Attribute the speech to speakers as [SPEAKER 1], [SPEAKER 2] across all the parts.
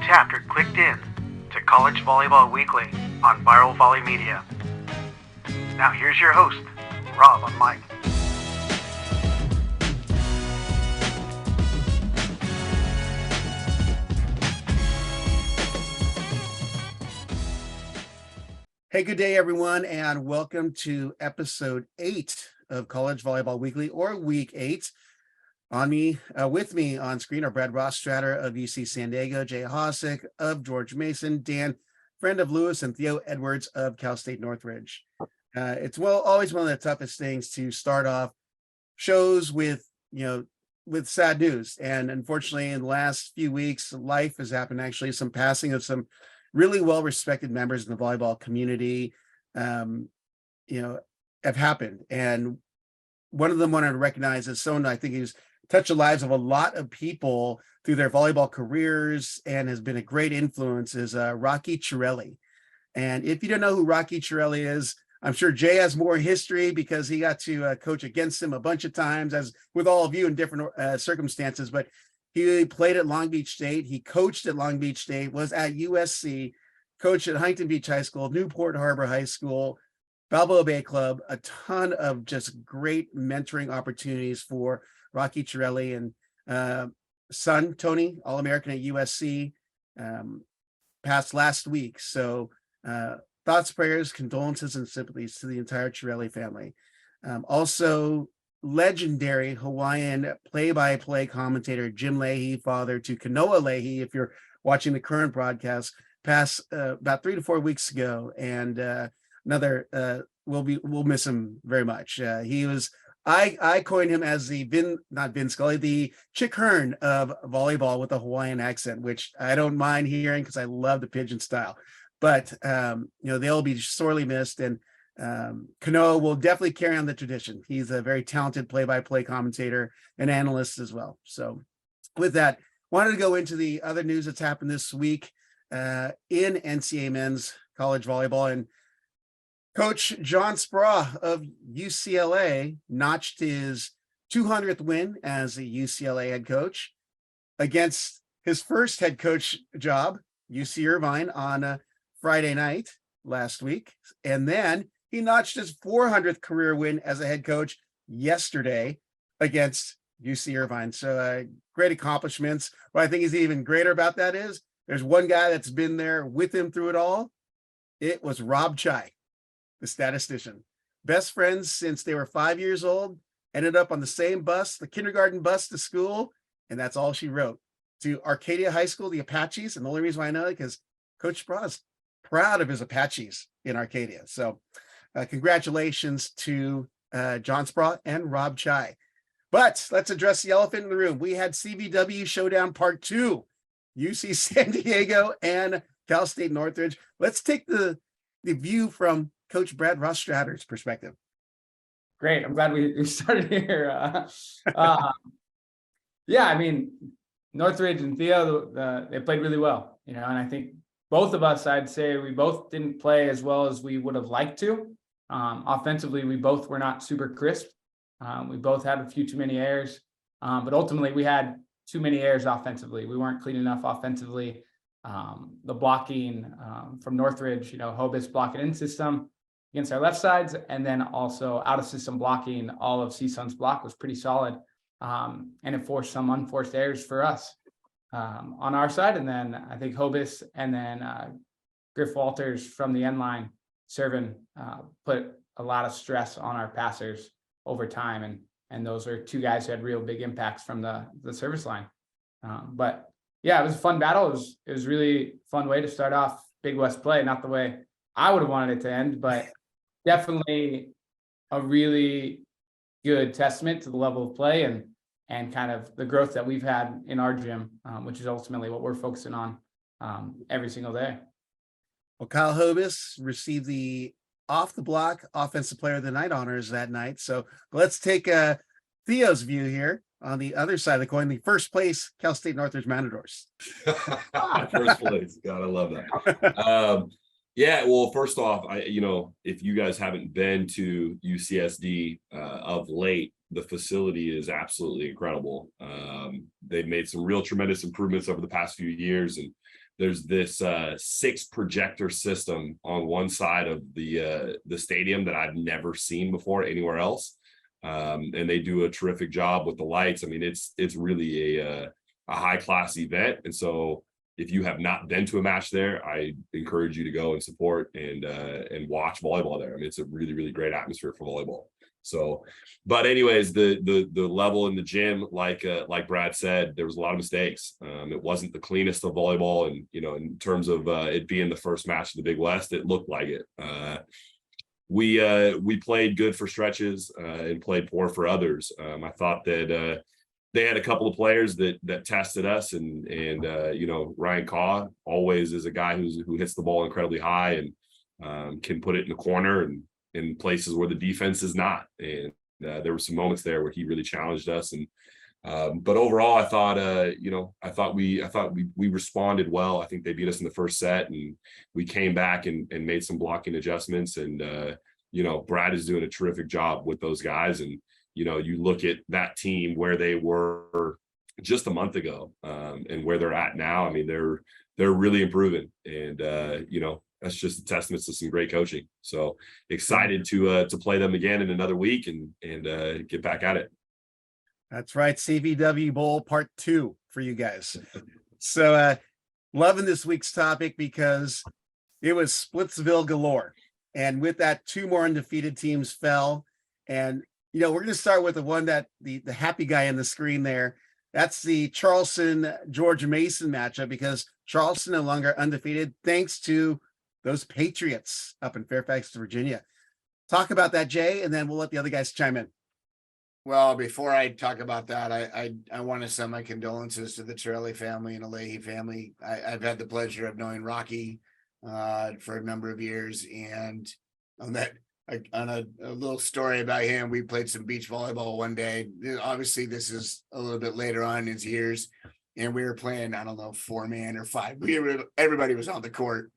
[SPEAKER 1] chapter clicked in to College Volleyball Weekly on Viral Volley Media. Now here's your host, Rob on mic.
[SPEAKER 2] Hey, good day, everyone, and welcome to episode 8 of College Volleyball Weekly, or Week 8. With me on screen are Brad Rostratter of UC San Diego, Jay Hosick of George Mason, Dan, friend of Lewis, and Theo Edwards of Cal State Northridge. It's always one of the toughest things to start off shows with sad news. And unfortunately, in the last few weeks, life has happened. Actually, some passing of some really well-respected members in the volleyball community, have happened. And one of them wanted to recognize as someone I think he's touched the lives of a lot of people through their volleyball careers and has been a great influence is Rocky Chiarelli. And if you don't know who Rocky Chiarelli is, I'm sure Jay has more history because he got to coach against him a bunch of times, as with all of you in different circumstances. But he played at Long Beach State. He coached at Long Beach State, was at USC, coached at Huntington Beach High School, Newport Harbor High School, Balboa Bay Club, a ton of just great mentoring opportunities for Rocky Chiarelli, and son, Tony, All-American at USC, passed last week. So thoughts, prayers, condolences, and sympathies to the entire Chiarelli family. Also, legendary Hawaiian play-by-play commentator Jim Leahy, father to Kanoa Leahy, if you're watching the current broadcast, passed about 3 to 4 weeks ago, and we'll miss him very much. I coined him as not Vin Scully, the Chick Hearn of volleyball with a Hawaiian accent, which I don't mind hearing because I love the pigeon style. But they'll be sorely missed, and Kanoa will definitely carry on the tradition. He's a very talented play-by-play commentator and analyst as well. So with that, wanted to go into the other news that's happened this week in NCAA men's college volleyball. And Coach John Speraw of UCLA notched his 200th win as a UCLA head coach against his first head coach job, UC Irvine, on Friday night last week. And then he notched his 400th career win as a head coach yesterday against UC Irvine. So great accomplishments. What I think is even greater about that is there's one guy that's been there with him through it all. It was Rob Chai, the statistician. Best friends since they were 5 years old, ended up on the same bus, the kindergarten bus to school, and that's all she wrote. To Arcadia High School, the Apaches, and the only reason why I know it because Coach Speraw is proud of his Apaches in Arcadia. So congratulations to John Speraw and Rob Chai. But let's address the elephant in the room. We had CVW Showdown Part 2, UC San Diego and Cal State Northridge. Let's take the view from Coach Brad Rostratter's perspective.
[SPEAKER 3] Great. I'm glad we started here. Northridge and Theo, they played really well, and I think both of us, I'd say we both didn't play as well as we would have liked to. Offensively, we both were not super crisp. We both had a few too many errors, but ultimately we had too many errors offensively. We weren't clean enough offensively. The blocking from Northridge, Hobus blocking in system against our left sides, and then also out of system blocking, all of CSUN's block was pretty solid. And it forced some unforced errors for us on our side. And then I think Hobus and then Griff Walters from the end line serving put a lot of stress on our passers over time. And those are two guys who had real big impacts from the service line. But yeah, it was a fun battle. It was really fun way to start off Big West play. Not the way I would have wanted it to end, but definitely a really good testament to the level of play and kind of the growth that we've had in our gym, which is ultimately what we're focusing on every single day.
[SPEAKER 2] Well, Kyle Hobus received the off the block offensive player of the night honors that night. So let's take Theo's view here on the other side of the coin, the first place Cal State Northridge Matadors.
[SPEAKER 4] First place. God, I love that. Yeah, well, first off, if you guys haven't been to UCSD of late, the facility is absolutely incredible. They've made some real tremendous improvements over the past few years, and there's this 6 projector system on one side of the stadium that I've never seen before anywhere else. And they do a terrific job with the lights. I mean, it's really a high class event. And so if you have not been to a match there, I encourage you to go and support and watch volleyball there. I mean, it's a really, really great atmosphere for volleyball. So, but anyways, the level in the gym, like Brad said, there was a lot of mistakes. It wasn't the cleanest of volleyball, and in terms of it being the first match of the Big West, it looked like it. We played good for stretches and played poor for others. I thought that they had a couple of players that tested us, and Ryan Kaw always is a guy who hits the ball incredibly high and can put it in the corner and in places where the defense is not. And there were some moments there where he really challenged us. And but overall, I thought we responded well. I think they beat us in the first set, and we came back and made some blocking adjustments. And Brad is doing a terrific job with those guys. And you look at that team where they were just a month ago and where they're at now. I mean, they're really improving, and that's just a testament to some great coaching. So excited to play them again in another week and get back at it.
[SPEAKER 2] That's right. CVW Bowl Part 2 for you guys. So loving this week's topic because it was Splitsville galore. And with that, 2 more undefeated teams fell. And, we're going to start with the one that the happy guy on the screen there. That's the Charleston, Georgia Mason matchup, because Charleston no longer undefeated thanks to those Patriots up in Fairfax, Virginia. Talk about that, Jay, and then we'll let the other guys chime in.
[SPEAKER 5] Well, before I talk about that, I want to send my condolences to the Torelli family and the Leahy family. I've had the pleasure of knowing Rocky for a number of years, and on a little story about him, we played some beach volleyball one day. Obviously, this is a little bit later on in his years, and we were playing, I don't know, 4-man or 5. Everybody was on the court,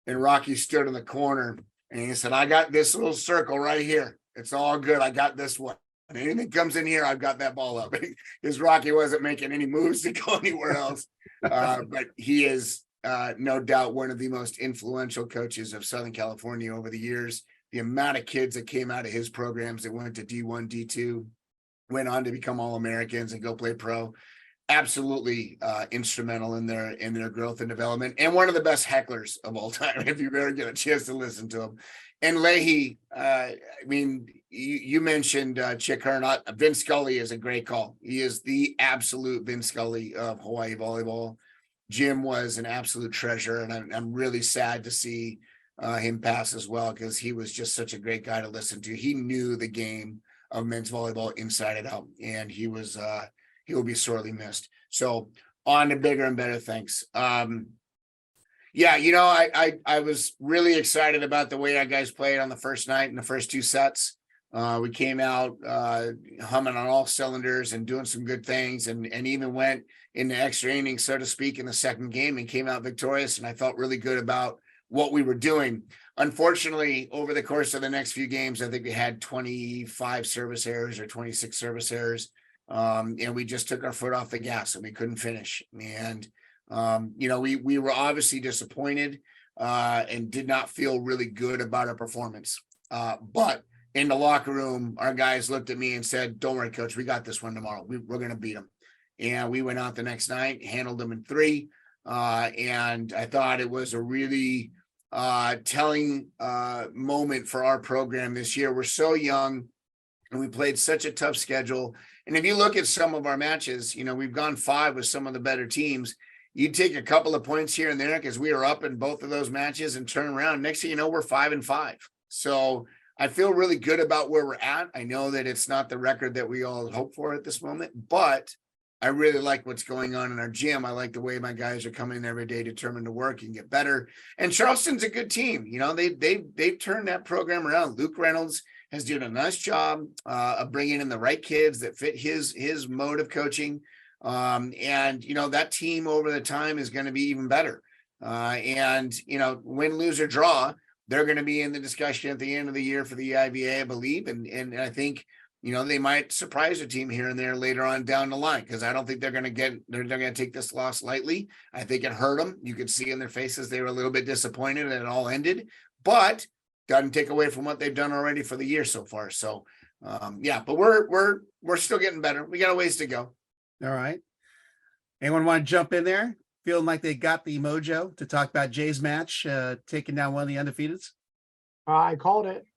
[SPEAKER 5] and Rocky stood in the corner, and he said, "I got this little circle right here. It's all good. I got this one. And anything comes in here, I've got that ball up." Because Rocky wasn't making any moves to go anywhere else. But he is no doubt one of the most influential coaches of Southern California over the years. The amount of kids that came out of his programs that went to D1, D2, went on to become All-Americans and go play pro. Absolutely instrumental in their growth and development, and one of the best hecklers of all time, if you ever get a chance to listen to him. And Leahy, you mentioned Chick Hearn. Vince Scully is a great call. He is the absolute Vince Scully of Hawaii volleyball. Jim was an absolute treasure, and I'm really sad to see him pass as well, because he was just such a great guy to listen to. He knew the game of men's volleyball inside and out, and he will be sorely missed. So on to bigger and better things. I was really excited about the way our guys played on the first night in the first 2 sets. We came out humming on all cylinders and doing some good things, and even went into extra innings, so to speak, in the second game and came out victorious. And I felt really good about what we were doing. Unfortunately, over the course of the next few games, I think we had 25 service errors or 26 service errors. And we just took our foot off the gas and we couldn't finish. And, we were obviously disappointed and did not feel really good about our performance. But in the locker room, our guys looked at me and said, "Don't worry, coach, we got this one tomorrow. We're going to beat them." And we went out the next night, handled them in 3. And I thought it was a really telling moment for our program this year. We're so young and we played such a tough schedule. And if you look at some of our matches, we've gone 5 with some of the better teams. You take a couple of points here and there because we were up in both of those matches and turn around. Next thing you know, we're 5-5. So I feel really good about where we're at. I know that it's not the record that we all hope for at this moment, but I really like what's going on in our gym. I like the way my guys are coming in every day determined to work and get better. And Charleston's a good team. They've turned that program around. Luke Reynolds has done a nice job of bringing in the right kids that fit his mode of coaching. That team over the time is going to be even better. Win, lose, or draw, they're going to be in the discussion at the end of the year for the IVA, I believe. And I think, they might surprise a team here and there later on down the line, because I don't think they're going to take this loss lightly. I think it hurt them. You could see in their faces they were a little bit disappointed and it all ended, but doesn't take away from what they've done already for the year so far. So but we're still getting better. We got a ways to go.
[SPEAKER 2] All right. Anyone want to jump in there? Feeling like they got the mojo to talk about Jay's match, taking down one of the undefeateds?
[SPEAKER 6] I called it.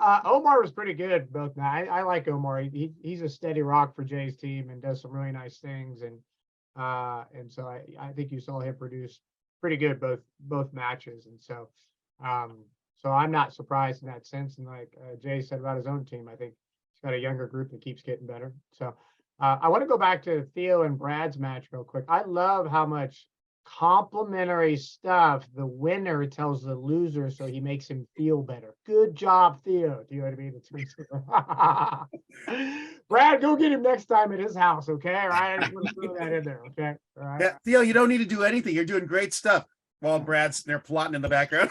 [SPEAKER 6] Omar was pretty good both nights. I like Omar. He's a steady rock for Jay's team and does some really nice things. And so I think you saw him produce pretty good both matches. And so I'm not surprised in that sense. And like Jay said about his own team, I think he's got a younger group that keeps getting better. So I want to go back to Theo and Brad's match real quick. I love how much complimentary stuff the winner tells the loser so he makes him feel better. Good job, Theo. Do you know what I mean? Brad, go get him next time at his house, okay? All right, I just want to throw that in there, okay? All right.
[SPEAKER 2] Yeah, Theo, you don't need to do anything. You're doing great stuff while Brad's there plotting in the background.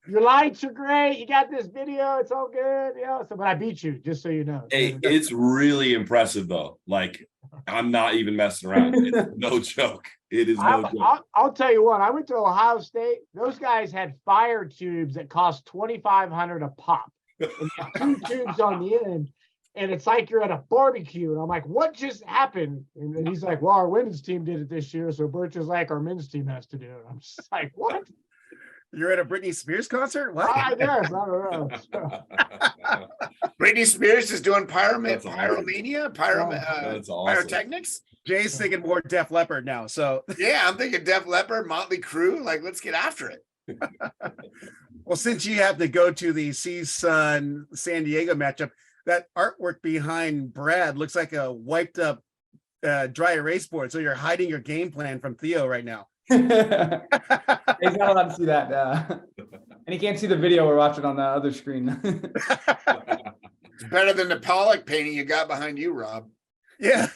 [SPEAKER 6] Your lights are great. You got this video. It's all good. So, but I beat you, just so you know.
[SPEAKER 4] Hey, it's really impressive though. Like, I'm not even messing around. It's no joke. It is no joke.
[SPEAKER 6] I'll tell you what. I went to Ohio State. Those guys had fire tubes that cost $2,500 a pop. And 2 tubes on the end, and it's like you're at a barbecue. And I'm like, what just happened? And he's like, well, our women's team did it this year, so Birch is like, our men's team has to do it. I'm just like, what?
[SPEAKER 2] You're at a Britney Spears concert? What?
[SPEAKER 6] I guess. I don't know.
[SPEAKER 5] Britney Spears is doing
[SPEAKER 4] That's awesome.
[SPEAKER 5] pyromania,
[SPEAKER 4] That's awesome.
[SPEAKER 5] pyrotechnics.
[SPEAKER 2] Jay's thinking more Def Leppard now. So
[SPEAKER 5] Yeah, I'm thinking Def Leppard, Motley Crue. Like, let's get after it.
[SPEAKER 2] well, since you have to go to the CSUN San Diego matchup, that artwork behind Brad looks like a wiped up dry erase board. So you're hiding your game plan from Theo right now.
[SPEAKER 3] He's not allowed to see that. And he can't see the video we're watching on the other screen.
[SPEAKER 5] It's better than the Pollock painting you got behind you, Rob.
[SPEAKER 2] Yeah.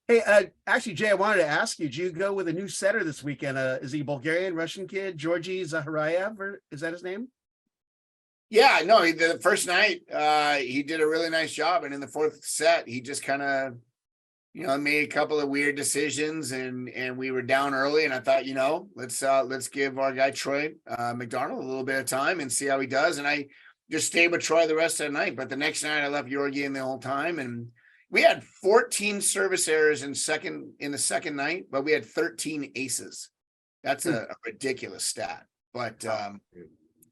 [SPEAKER 2] Hey, actually, Jay, I wanted to ask you, did you go with a new setter this weekend? Is he Bulgarian, Russian kid, Georgi Zaharayev, or is that his name?
[SPEAKER 5] Yeah, no, the first night, he did a really nice job. And in the fourth set, he just kind of, made a couple of weird decisions, and we were down early. And I thought, let's give our guy Troy McDonald a little bit of time and see how he does. And I just stayed with Troy the rest of the night. But the next night, I left Georgi in the whole time, and we had 14 service errors in the second night, but we had 13 aces. That's a ridiculous stat. But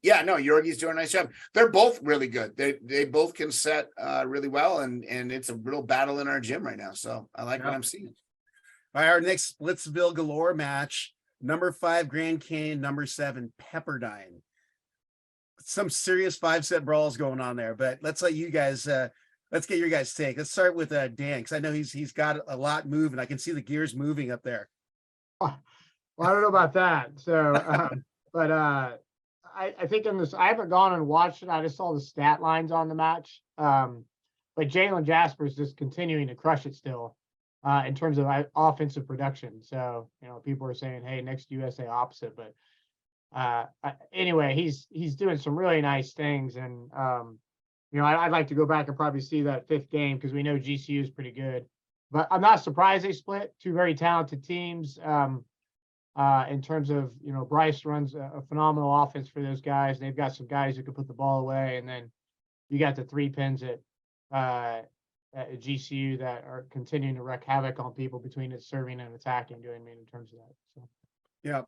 [SPEAKER 5] Georgi's doing a nice job. They're both really good. They both can set really well, and it's a real battle in our gym right now. So I like what I'm seeing.
[SPEAKER 2] All right, our next Splitsville Galore match, number 5 Grand Canyon, number 7 Pepperdine. Some serious 5-set brawls going on there, but let's let you guys let's get your guys' take. Let's start with Dan, because I know he's got a lot moving. I can see the gears moving up there.
[SPEAKER 6] Well, I don't know about that. So, but I think in this, I haven't gone and watched it. I just saw the stat lines on the match. But Jalen Jasper's just continuing to crush it still in terms of offensive production. So, people are saying, hey, next USA opposite. But anyway, he's doing some really nice things. And, I'd like to go back and probably see that 5th game, because we know GCU is pretty good. But I'm not surprised they split. 2 very talented teams. In terms of, Bryce runs a phenomenal offense for those guys. They've got some guys who can put the ball away, and then you got the 3 pins at GCU that are continuing to wreak havoc on people between it serving and attacking. Do you know what I mean in terms of that? So.
[SPEAKER 2] Yeah.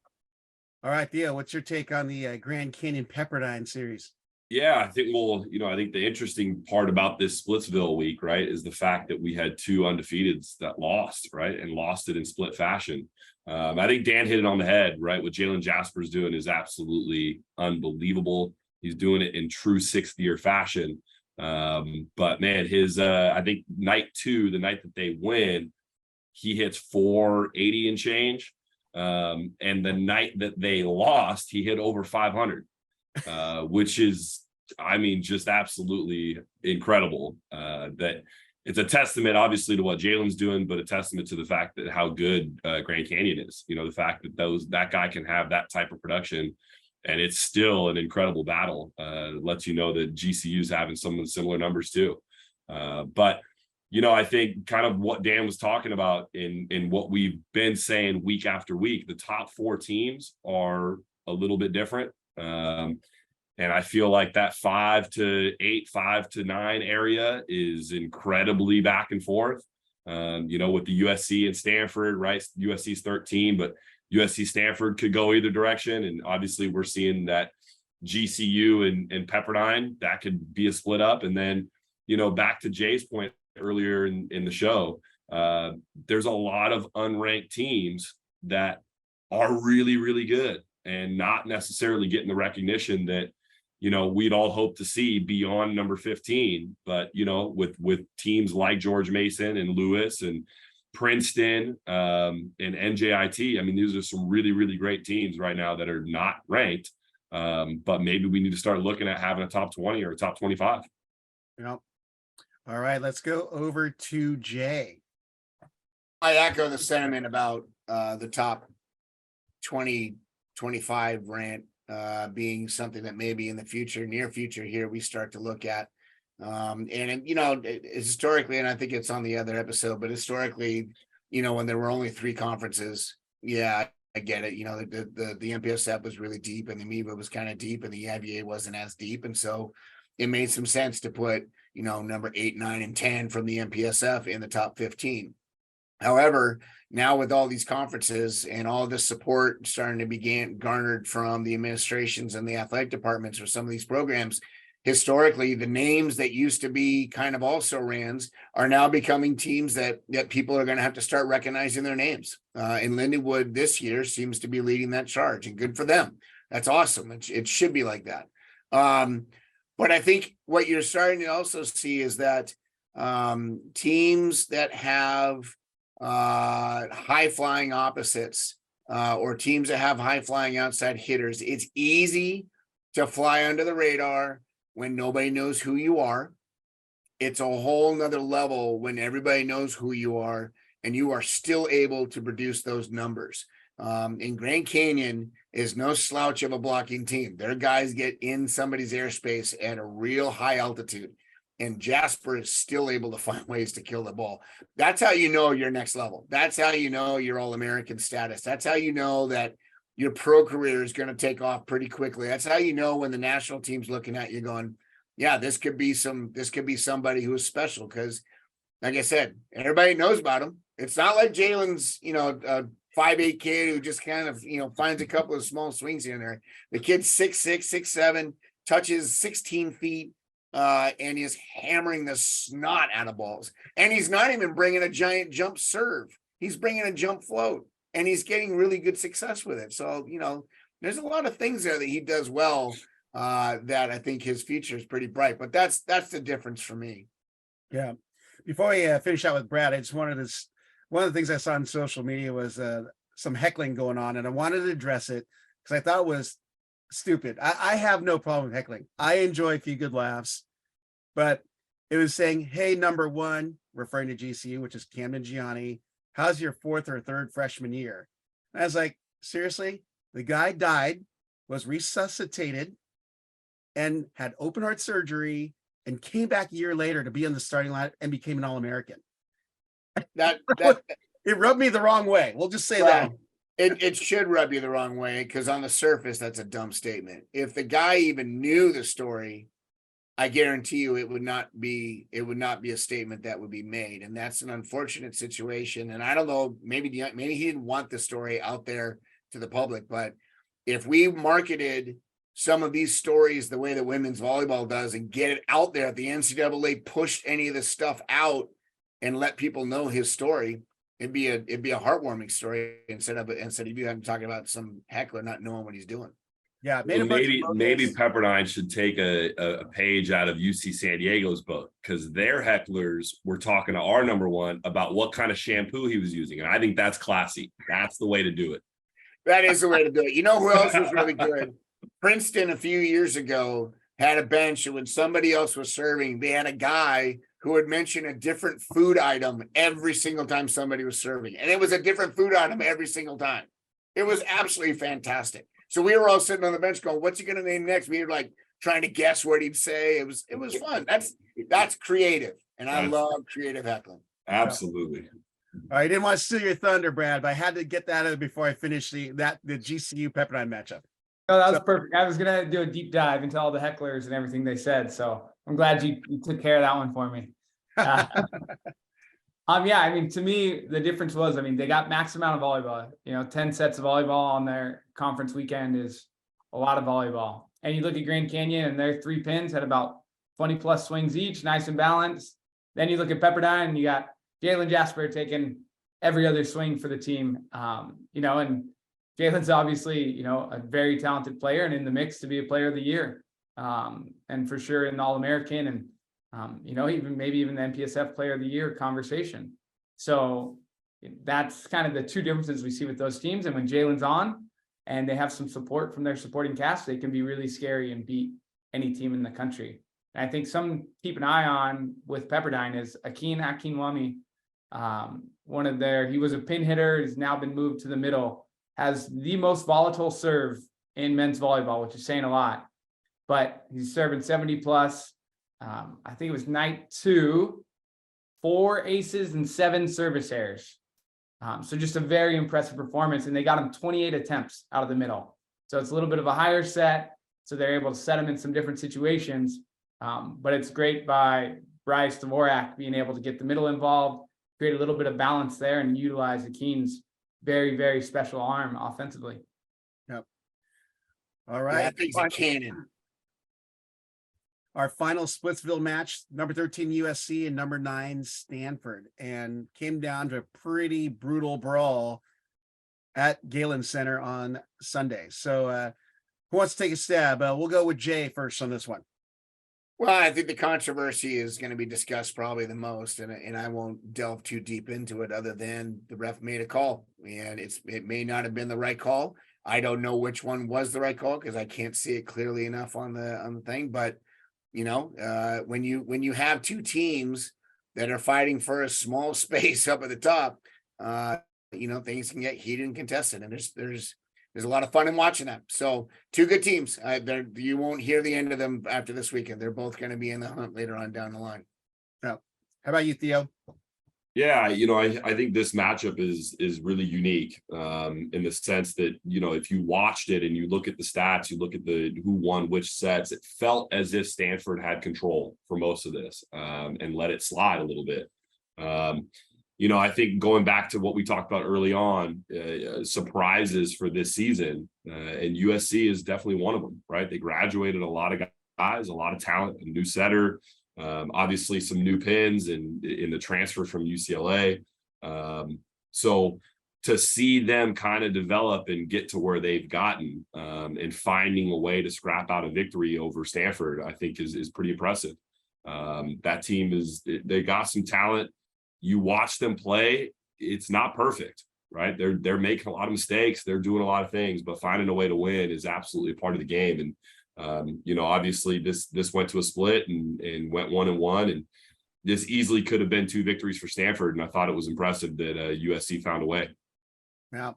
[SPEAKER 2] All right, Theo, what's your take on the Grand Canyon Pepperdine series?
[SPEAKER 4] Yeah, I think, I think the interesting part about this Splitsville week, right, is the fact that we had 2 undefeateds that lost, right, and lost it in split fashion. I think Dan hit it on the head, right? What Jalen Jasper's doing is absolutely unbelievable. He's doing it in true 6th-year fashion. But man, his I think night 2, the night that they win, he hits 480 and change. And the night that they lost, he hit over 500, which is, just absolutely incredible. That it's a testament, obviously, to what Jalen's doing, but a testament to the fact that how good Grand Canyon is. The fact that that guy can have that type of production and it's still an incredible battle. Lets you know that GCU is having some of the similar numbers too. But I think kind of what Dan was talking about in what we've been saying week after week, the top 4 teams are a little bit different. And I feel like that 5 to 8, 5 to 9 area is incredibly back and forth. With the USC and Stanford, right? USC's 13, but USC Stanford could go either direction. And obviously we're seeing that GCU and Pepperdine, that could be a split up. And then, back to Jay's point earlier in the show, there's a lot of unranked teams that are really, really good and not necessarily getting the recognition that, we'd all hope to see beyond number 15. But, with teams like George Mason and Lewis and Princeton and NJIT, I mean, these are some really, really great teams right now that are not ranked. But maybe we need to start looking at having a top 20 or a top 25.
[SPEAKER 2] Yeah. All right, let's go over to Jay.
[SPEAKER 5] I echo the sentiment about the top 20, 25 rant being something that maybe in the future, near future here, we start to look at. Historically, and I think it's on the other episode, but historically, when there were only 3 conferences, yeah, I get it. The MPSF was really deep and the MEVA was kind of deep and the IVA wasn't as deep. And so it made some sense to put, number 8, 9, and 10 from the MPSF in the top 15. However, now with all these conferences and all this support starting to be garnered from the administrations and the athletic departments for some of these programs, historically, the names that used to be kind of also rans are now becoming teams that people are going to have to start recognizing their names. And Lindenwood this year seems to be leading that charge, and good for them. That's awesome. It should be like that. But I think what you're starting to also see is that teams that have high flying opposites or teams that have high flying outside hitters, it's easy to fly under the radar when nobody knows who you are. It's a whole nother level when everybody knows who you are and you are still able to produce those numbers. In Grand Canyon is no slouch of a blocking team. Their guys get in somebody's airspace at a real high altitude, and Jasper is still able to find ways to kill the ball. That's how you know you're next level. That's how you know you're All-American status. That's how you know that your pro career is going to take off pretty quickly. That's how you know when the national team's looking at you going, yeah, this could be somebody who is special. Because like I said, everybody knows about him. It's not like Jalen's, a 5'8" kid who just kind of, finds a couple of small swings in there. The kid's 6'6", 6'7", touches 16 feet, and is hammering the snot out of balls. And he's not even bringing a giant jump serve. He's bringing a jump float, and he's getting really good success with it. So, there's a lot of things there that he does well, that I think his future is pretty bright. But that's the difference for me. Yeah.
[SPEAKER 2] Before we finish out with Brad, I just wanted to, one of the things I saw on social media was some heckling going on, and I wanted to address it because I thought it was stupid. I have no problem with heckling. I enjoy a few good laughs, but it was saying, hey, number 1, referring to GCU, which is Camden Gianni, how's your 4th or 3rd freshman year? And I was like, seriously? The guy died, was resuscitated, and had open heart surgery, and came back a year later to be on the starting line and became an All-American.
[SPEAKER 5] That
[SPEAKER 2] it rubbed me the wrong way. We'll just say that.
[SPEAKER 5] It should rub you the wrong way, because on the surface, that's a dumb statement. If the guy even knew the story, I guarantee you it would not be a statement that would be made. And that's an unfortunate situation. And I don't know, maybe he didn't want the story out there to the public, but if we marketed some of these stories the way that women's volleyball does and get it out there, if the NCAA pushed any of this stuff out and let people know his story, it'd be a heartwarming story instead of you having talking about some heckler not knowing what he's doing.
[SPEAKER 2] Yeah,
[SPEAKER 4] maybe Pepperdine should take a page out of UC San Diego's book, because their hecklers were talking to our number 1 about what kind of shampoo he was using, and I think that's classy. That's the way to do it.
[SPEAKER 5] That is the way to do it. You know who else was really good? Princeton a few years ago had a bench, and when somebody else was serving, they had a guy who would mention a different food item every single time somebody was serving. And it was a different food item every single time. It was absolutely fantastic. So we were all sitting on the bench going, what's he going to name next? We were like trying to guess what he'd say. It was fun. That's creative. And I love creative heckling.
[SPEAKER 4] Absolutely.
[SPEAKER 2] I didn't want to steal your thunder, Brad, but I had to get that out before I finished the GCU Pepperdine matchup.
[SPEAKER 3] No, that was perfect. I was going to do a deep dive into all the hecklers and everything they said. So I'm glad you took care of that one for me. Yeah, I mean, to me, the difference was, I mean, they got max amount of volleyball, 10 sets of volleyball on their conference weekend is a lot of volleyball. And you look at Grand Canyon and their 3 pins had about 20 plus swings each, nice and balanced. Then you look at Pepperdine and you got Jalen Jasper taking every other swing for the team, and Jalen's obviously, a very talented player and in the mix to be a player of the year, and for sure an All-American and, even the NPSF player of the year conversation. So that's kind of the two differences we see with those teams. And when Jalen's on and they have some support from their supporting cast, they can be really scary and beat any team in the country. And I think some keep an eye on with Pepperdine is Akin Akinwumi. He was a pin hitter, he's now been moved to the middle, has the most volatile serve in men's volleyball, which is saying a lot, but he's serving 70 plus. I think it was night 2, 4 aces and 7 service errors. So just a very impressive performance, and they got him 28 attempts out of the middle. So it's a little bit of a higher set, so they're able to set him in some different situations. But it's great by Bryce Dvorak being able to get the middle involved, create a little bit of balance there, and utilize Akin's very, very special arm offensively.
[SPEAKER 2] Yep. All right.
[SPEAKER 5] That thing's a cannon.
[SPEAKER 2] Our final Splitsville match, number 13 USC and number 9 Stanford, and came down to a pretty brutal brawl at Galen Center on Sunday. So who wants to take a stab? We'll go with Jay first on this one.
[SPEAKER 5] Well, I think the controversy is going to be discussed probably the most, and I won't delve too deep into it other than the ref made a call, and it may not have been the right call. I don't know which one was the right call because I can't see it clearly enough on the thing, but when you have two teams that are fighting for a small space up at the top, things can get heated and contested, and there's a lot of fun in watching that. So 2 good teams. You won't hear the end of them after this weekend. They're both going to be in the hunt later on down the line.
[SPEAKER 2] Yeah. How about you, Theo?
[SPEAKER 4] Yeah, I think this matchup is really unique in the sense that, if you watched it and you look at the stats, you look at who won which sets, it felt as if Stanford had control for most of this and let it slide a little bit. I think going back to what we talked about early on, surprises for this season, and USC is definitely one of them, right? They graduated a lot of guys, a lot of talent, a new setter, obviously some new pins in the transfer from UCLA. So to see them kind of develop and get to where they've gotten and finding a way to scrap out a victory over Stanford, I think is pretty impressive. That team they got some talent. You watch them play, it's not perfect, right? They're making a lot of mistakes. They're doing a lot of things, but finding a way to win is absolutely a part of the game. And, obviously this went to a split and went 1-1, and this easily could have been 2 victories for Stanford. And I thought it was impressive that USC found a way.
[SPEAKER 2] Yeah. How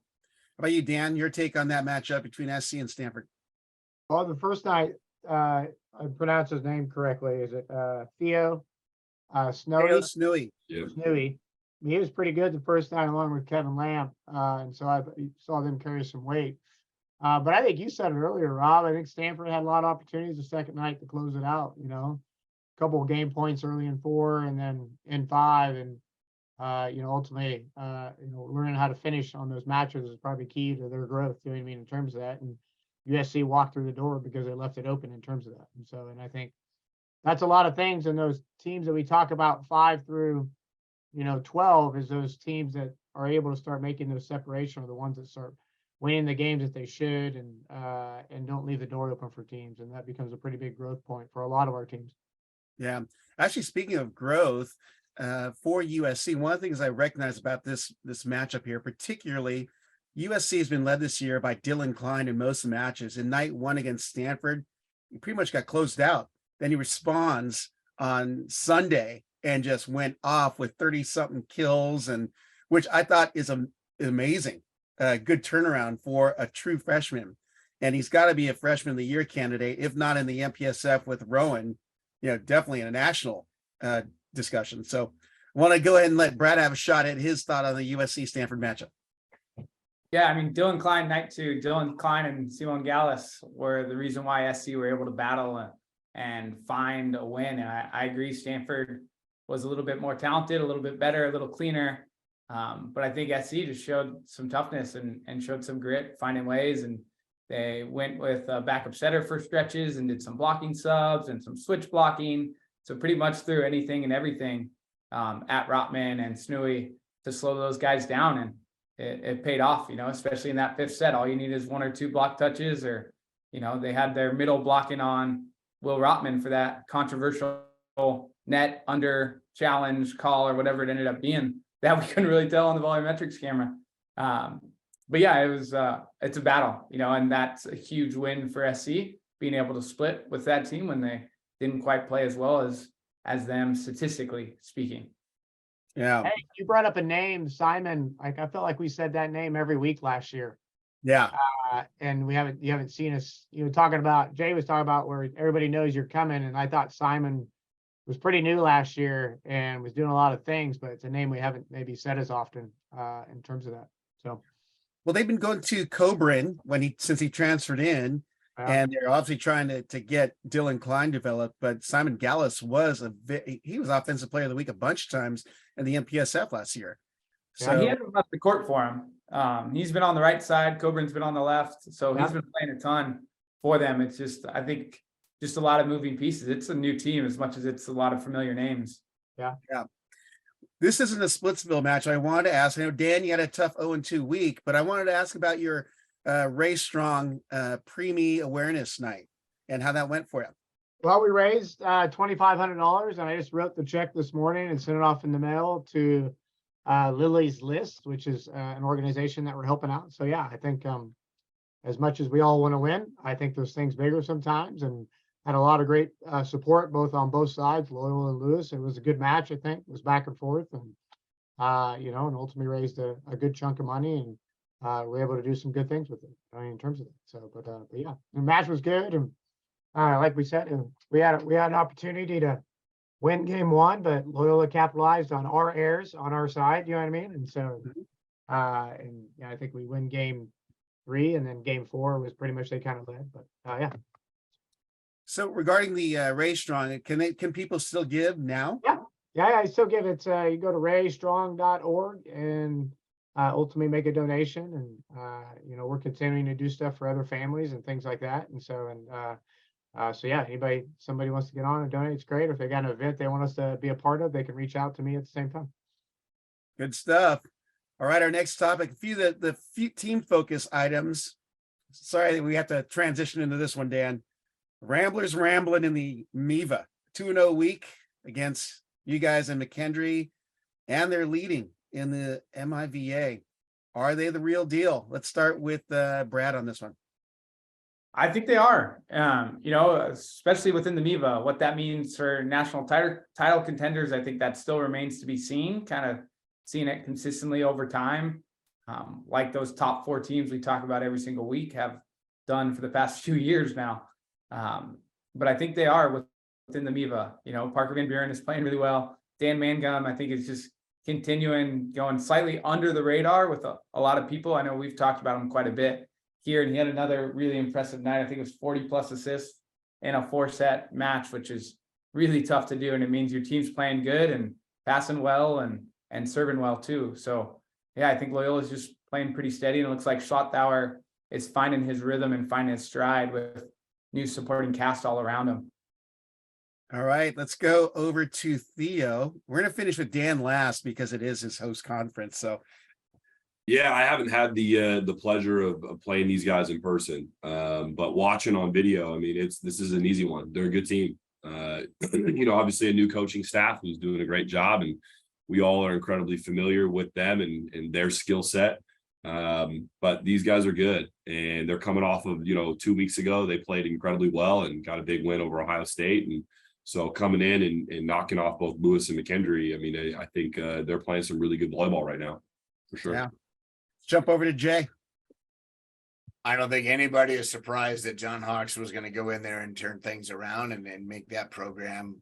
[SPEAKER 2] about you, Dan? Your take on that matchup between SC and Stanford?
[SPEAKER 6] Well, the first night, I pronounced his name correctly. Is it Theo? Snowy.
[SPEAKER 2] Snowy.
[SPEAKER 4] Yeah.
[SPEAKER 6] Snowy. I mean, he was pretty good the first night along with Kevin Lamb. And so I saw them carry some weight. But I think you said it earlier, Rob. I think Stanford had a lot of opportunities the second night to close it out, a couple of game points early in 4 and then in 5. And, ultimately, learning how to finish on those matches is probably key to their growth, in terms of that. And USC walked through the door because they left it open in terms of that. And I think that's a lot of things. And those teams that we talk about 5 through, 12 is those teams that are able to start making those separation, are the ones that start winning the games that they should and don't leave the door open for teams. And that becomes a pretty big growth point for a lot of our teams.
[SPEAKER 2] Yeah. Actually, speaking of growth for USC, one of the things I recognize about this matchup here, particularly USC has been led this year by Dylan Klein in most matches. In night 1 against Stanford, he pretty much got closed out. Then he responds on Sunday and just went off with 30-something kills, and which I thought is amazing. Good turnaround for a true freshman. and he's got to be a freshman of the year candidate, if not in the MPSF with Rowan, definitely in a national discussion. So I want to go ahead and let Brad have a shot at his thought on the USC Stanford matchup.
[SPEAKER 3] Yeah, I mean, Dylan Klein, night two, Dylan Klein and Simon Gallus were the reason why SC were able to battle and find a win. And I agree, Stanford was a little bit more talented, a little bit better, a little cleaner. But I think SC just showed some toughness and showed some grit, finding ways. And they went with a backup setter for stretches and did some blocking subs and some switch blocking. So pretty much threw anything and everything at Rotman and Snooey to slow those guys down. And it paid off, especially in that fifth set. All you need is one or two block touches, or, they had their middle blocking on Will Rotman for that controversial net under challenge call or whatever it ended up being that we couldn't really tell on the volumetrics camera. But yeah, it's a battle, and that's a huge win for SC, being able to split with that team when they didn't quite play as well as them, statistically speaking.
[SPEAKER 2] Yeah.
[SPEAKER 6] Hey, you brought up a name, Simon. Like, I felt like we said that name every week last year.
[SPEAKER 2] Yeah.
[SPEAKER 6] And you haven't seen us, Jay was talking about where everybody knows you're coming. And I thought Simon was pretty new last year and was doing a lot of things, but it's a name we haven't maybe said as often in terms of that. So,
[SPEAKER 2] well, they've been going to Coburn since he transferred in. And they're obviously trying to get Dylan Klein developed, but Simon Gallus was he was offensive player of the week a bunch of times in the MPSF last year. So
[SPEAKER 3] he hasn't left the court for him. He's been on the right side. Coburn's been on the left. So he's been playing a ton for them. It's just, I think, just a lot of moving pieces. It's a new team as much as it's a lot of familiar names.
[SPEAKER 6] Yeah.
[SPEAKER 2] This isn't a Splitsville match. I wanted to ask, I know, Dan, you had a tough 0-2 week, but I wanted to ask about your Ray Strong preemie awareness night and how that went for you.
[SPEAKER 6] Well, we raised $2,500, and I just wrote the check this morning and sent it off in the mail to Lily's List, which is an organization that we're helping out. So yeah, I think as much as we all want to win, I think those things bigger sometimes, and had a lot of great support on both sides, Loyal and Lewis. It was a good match. I think it was back and forth, and and ultimately raised a good chunk of money, and we're able to do some good things with it. In terms of it. So, but yeah, the match was good, and like we said, we had an opportunity to win game one, but Loyola capitalized on our errors on our side. You know what I mean? And so, I think we win game three, and then game four was pretty much they kind of led. But yeah.
[SPEAKER 2] So regarding the Ray Strong, can people still give now?
[SPEAKER 6] Yeah, I still give it. You go to raystrong.org and ultimately make a donation, and we're continuing to do stuff for other families and things like that. And so, so yeah, somebody wants to get on and donate, it's great. Or if they got an event they want us to be a part of, they can reach out to me at the same time.
[SPEAKER 2] Good stuff. All right, our next topic, the few team focus items. Sorry, we have to transition into this one, Dan. Ramblers rambling in the MIVA 2-0 week against you guys in McKendree, and they're leading in the MIVA. Are they the real deal? Let's start with Brad on this one.
[SPEAKER 3] I think they are, especially within the MIVA. What that means for national title contenders, I think that still remains to be seen, kind of seeing it consistently over time, like those top four teams we talk about every single week have done for the past few years now. But I think they are within the MIVA. Parker Van Buren is playing really well. Dan Mangum, I think, is just continuing going slightly under the radar with a lot of people. I know we've talked about him quite a bit here, and he had another really impressive night. I think it was 40 plus assists in a 4-set match, which is really tough to do. And it means your team's playing good and passing well and serving well too. So yeah, I think Loyola is just playing pretty steady, and it looks like Schlottauer is finding his rhythm and finding his stride with new supporting cast all around him.
[SPEAKER 2] All right, let's go over to Theo. We're going to finish with Dan last because it is his host conference. So,
[SPEAKER 4] yeah, I haven't had the pleasure of playing these guys in person, but watching on video, I mean, this is an easy one. They're a good team. Obviously a new coaching staff who's doing a great job, and we all are incredibly familiar with them and their skill set. But these guys are good, and they're coming off of 2 weeks ago they played incredibly well and got a big win over Ohio State, and so coming in and knocking off both Lewis and McKendree, I mean, I think they're playing some really good volleyball right now, for sure.
[SPEAKER 2] Yeah. Jump over to Jay.
[SPEAKER 5] I don't think anybody is surprised that John Hawks was going to go in there and turn things around and make that program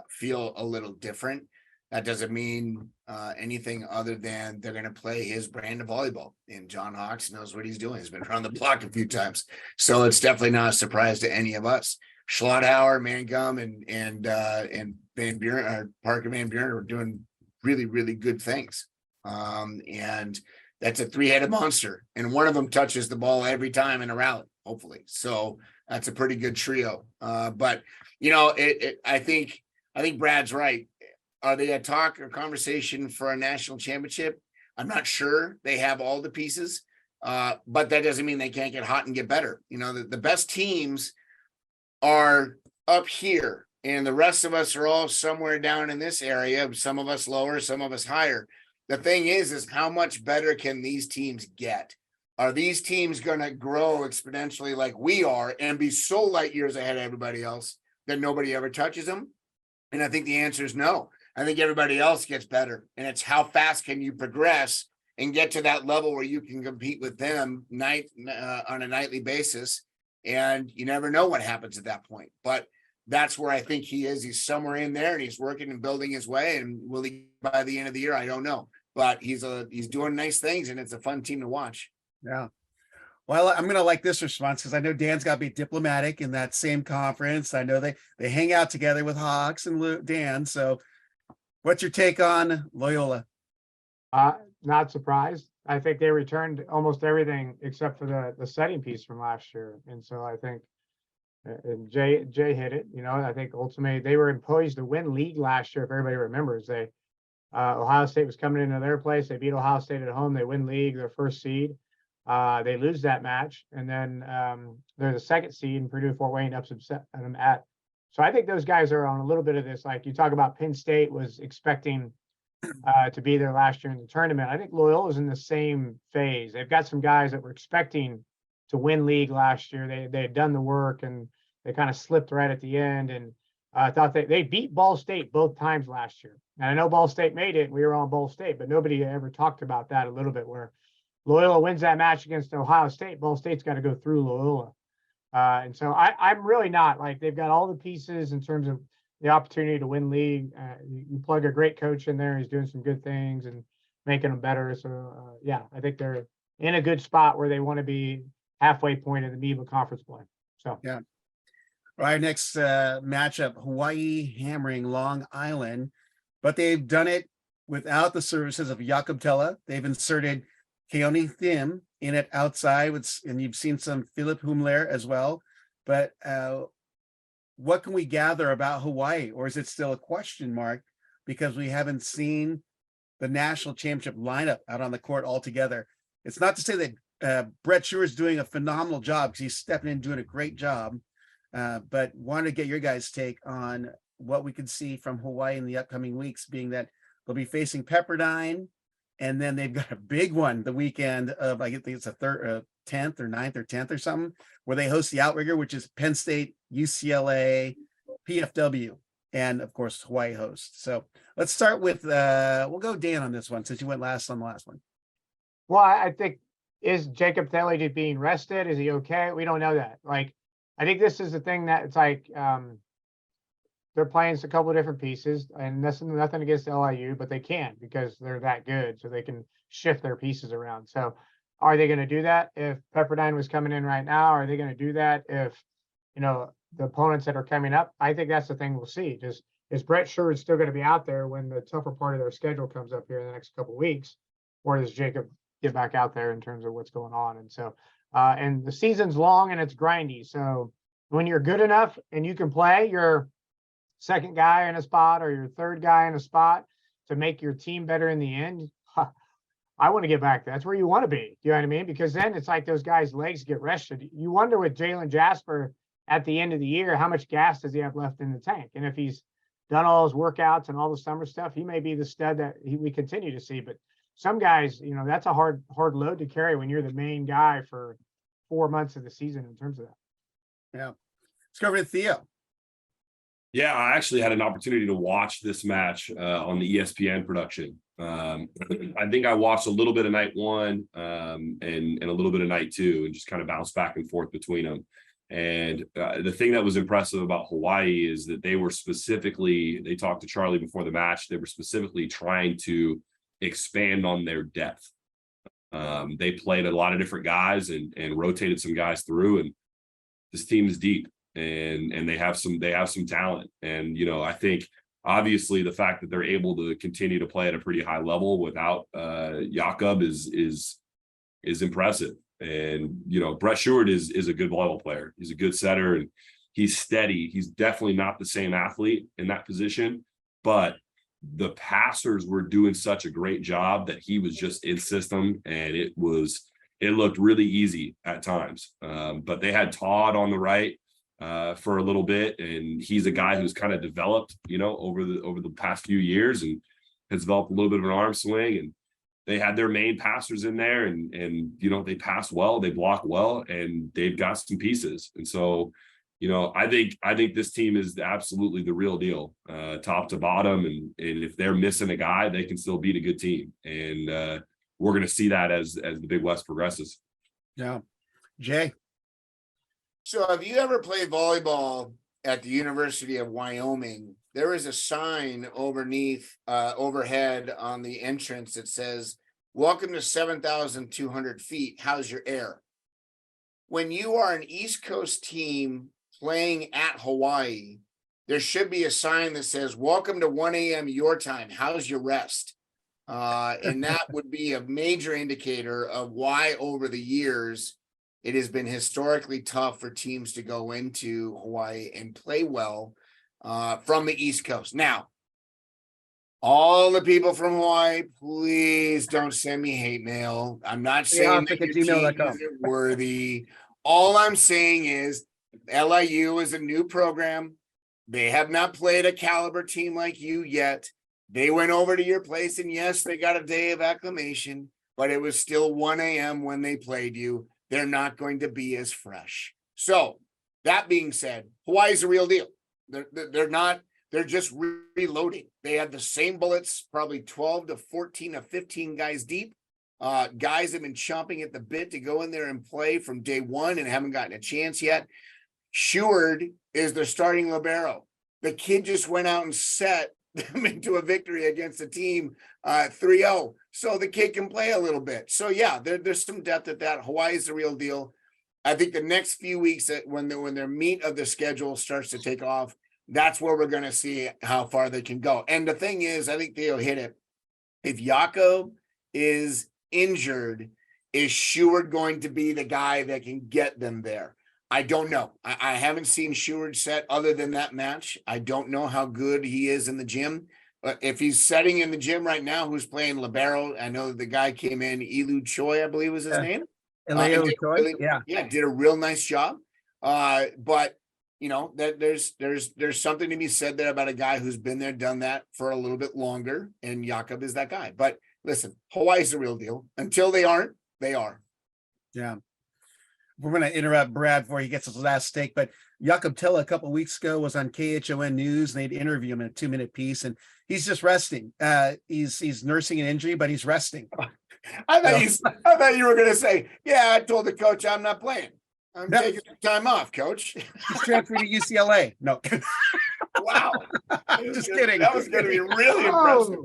[SPEAKER 5] feel a little different. That doesn't mean anything other than they're going to play his brand of volleyball. And John Hawks knows what he's doing. He's been around the block a few times. So it's definitely not a surprise to any of us. Schlotthauer, Mangum, and Van Buren, or Parker Van Buren, are doing really, really good things. And that's a three-headed monster, and one of them touches the ball every time in a rally, hopefully. So that's a pretty good trio. But you know, I think Brad's right. Are they a talk or conversation for a national championship? I'm not sure. They have all the pieces, but that doesn't mean they can't get hot and get better. You know, the best teams are up here, and the rest of us are all somewhere down in this area. Some of us lower, some of us higher. The thing is how much better can these teams get? Are these teams going to grow exponentially like we are and be so light years ahead of everybody else that nobody ever touches them? And I think the answer is no. I think everybody else gets better. And it's how fast can you progress and get to that level where you can compete with them on a nightly basis. And you never know what happens at that point. But that's where I think he is. He's somewhere in there, and he's working and building his way. And will he by the end of the year? I don't know. But he's doing nice things, and it's a fun team to watch.
[SPEAKER 2] Yeah. Well, I'm going to like this response because I know Dan's got to be diplomatic in that same conference. I know they hang out together with Hawks and Dan. So what's your take on Loyola?
[SPEAKER 6] Not surprised. I think they returned almost everything except for the setting piece from last year. And so I think and Jay hit it. You know, I think ultimately they were poised to win league last year. If everybody remembers, Ohio State was coming into their place. They beat Ohio State at home. They win league, their first seed. They lose that match, and then they're the second seed, and Purdue Fort Wayne upset them at. So I think those guys are on a little bit of this. Like you talk about, Penn State was expecting to be there last year in the tournament. I think Loyola's in the same phase. They've got some guys that were expecting to win league last year. They had done the work, and they kind of slipped right at the end. And I thought they beat Ball State both times last year. And I know Ball State made it. We were on Ball State, but nobody ever talked about that a little bit, where Loyola wins that match against Ohio State. Ball State's got to go through Loyola. And so I'm really not like, they've got all the pieces in terms of the opportunity to win league. You plug a great coach in there. He's doing some good things and making them better. So yeah, I think they're in a good spot where they want to be halfway point of the MEVA conference play. So
[SPEAKER 2] yeah. All right, next matchup, Hawaii hammering Long Island, but they've done it without the services of Jakob Tella. They've inserted Keone Thim in it outside, and you've seen some Philip Humler as well. But what can we gather about Hawaii, or is it still a question mark because we haven't seen the national championship lineup out on the court altogether? It's not to say that Brett Schuer is doing a phenomenal job, because he's stepping in and doing a great job. But wanted to get your guys' take on what we could see from Hawaii in the upcoming weeks, being that they'll be facing Pepperdine, and then they've got a big one the weekend of, I think it's a 10th or 9th or 10th or something, where they host the Outrigger, which is Penn State, UCLA, PFW, and of course Hawaii hosts. So let's start with we'll go Dan on this one, since you went last on the last one.
[SPEAKER 6] Well, I think, is Jacob Thaler just being rested? Is he okay? We don't know that. Like, I think this is the thing that it's like they're playing a couple of different pieces, and nothing against LIU, but they can, because they're that good, so they can shift their pieces around. So are they going to do that if Pepperdine was coming in right now? Are they going to do that if, you know, the opponents that are coming up? I think that's the thing we'll see. Just, is Brett Schuer still going to be out there when the tougher part of their schedule comes up here in the next couple of weeks, or does Jacob get back out there in terms of what's going on? And so and the season's long and it's grindy. So when you're good enough and you can play your second guy in a spot or your third guy in a spot to make your team better in the end, I want to get back there. That's where you want to be. You know what I mean? Because then it's like those guys' legs get rested. You wonder with Jalen Jasper at the end of the year, how much gas does he have left in the tank? And if he's done all his workouts and all the summer stuff, he may be the stud that we continue to see. But some guys, you know, that's a hard load to carry when you're the main guy for 4 months of the season in terms of that.
[SPEAKER 2] Yeah. Let's go over to Theo.
[SPEAKER 4] Yeah, I actually had an opportunity to watch this match on the ESPN production. I think I watched a little bit of night one and a little bit of night two, and just kind of bounced back and forth between them. And the thing that was impressive about Hawaii is that they talked to Charlie before the match. They were specifically trying to expand on their depth. They played a lot of different guys and rotated some guys through, and this team is deep and they have some talent. And, I think obviously the fact that they're able to continue to play at a pretty high level without Jakob is impressive. And, Brett Stewart is a good volleyball player. He's a good setter and he's steady. He's definitely not the same athlete in that position, but the passers were doing such a great job that he was just in system, and it looked really easy at times. But they had Todd on the right for a little bit, and he's a guy who's kind of developed, over the past few years, and has developed a little bit of an arm swing. And they had their main passers in there, and they pass well, they block well, and they've got some pieces. And so, I think this team is absolutely the real deal, top to bottom. And if they're missing a guy, they can still beat a good team. And we're going to see that as the Big West progresses.
[SPEAKER 2] Yeah. Jay.
[SPEAKER 5] So have you ever played volleyball at the University of Wyoming? There is a sign overhead on the entrance that says, "Welcome to 7,200 feet. How's your air?" When you are an East Coast team playing at Hawaii, there should be a sign that says, "Welcome to 1 a.m. your time. How's your rest?" And that would be a major indicator of why over the years it has been historically tough for teams to go into Hawaii and play well from the East Coast. Now, all the people from Hawaii, please don't send me hate mail. I'm not saying that your team isn't worthy. All I'm saying is LIU is a new program. They have not played a caliber team like you yet. They went over to your place, and yes, they got a day of acclimation, but it was still 1 a.m. when they played you. They're not going to be as fresh. So that being said, Hawaii's a real deal. They're not, they're just reloading. They have the same bullets, probably 12 to 14 to 15 guys deep. Guys have been chomping at the bit to go in there and play from day one and haven't gotten a chance yet. Stewart is their starting libero. The kid just went out and set them into a victory against the team 3-0. So the kid can play a little bit. So yeah, there's some depth at that. Hawaii's the real deal. I think the next few weeks when their meat of the schedule starts to take off, that's where we're going to see how far they can go. And the thing is, I think Theo hit it. If Jakob is injured, is Stewart going to be the guy that can get them there? I don't know. I haven't seen Stewart set other than that match. I don't know how good he is in the gym. But if he's setting in the gym right now, who's playing libero? I know the guy came in, Elu Choi, I believe was his name.
[SPEAKER 2] Choi?
[SPEAKER 5] Did a real nice job. But that there's something to be said there about a guy who's been there, done that for a little bit longer, and Jakob is that guy. But listen, Hawaii's the real deal. Until they aren't, they are.
[SPEAKER 2] Yeah. We're going to interrupt Brad before he gets his last steak, but Jakob Tella a couple of weeks ago was on KHON News, and they'd interview him in a 2-minute piece, and he's just resting. He's nursing an injury, but he's resting.
[SPEAKER 5] I thought you were going to say, "Yeah, I told the coach I'm not playing. I'm taking time off, coach."
[SPEAKER 2] He's transferring to UCLA. No.
[SPEAKER 5] Wow.
[SPEAKER 2] Just kidding.
[SPEAKER 5] That was going to be really impressive.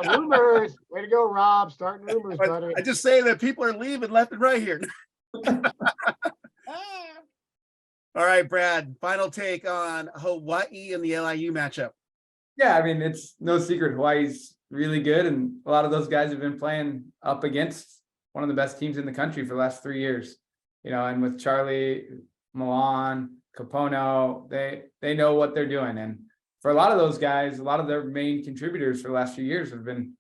[SPEAKER 6] Rumors. Way to go, Rob. Starting rumors, buddy.
[SPEAKER 2] I just say that people are leaving left and right here. All right, Brad, final take on Hawaii and the LIU matchup.
[SPEAKER 3] Yeah, I mean, it's no secret Hawaii's really good, and a lot of those guys have been playing up against one of the best teams in the country for the last 3 years. And with Charlie, Milan, Capono, they know what they're doing. And for a lot of those guys, a lot of their main contributors for the last few years have been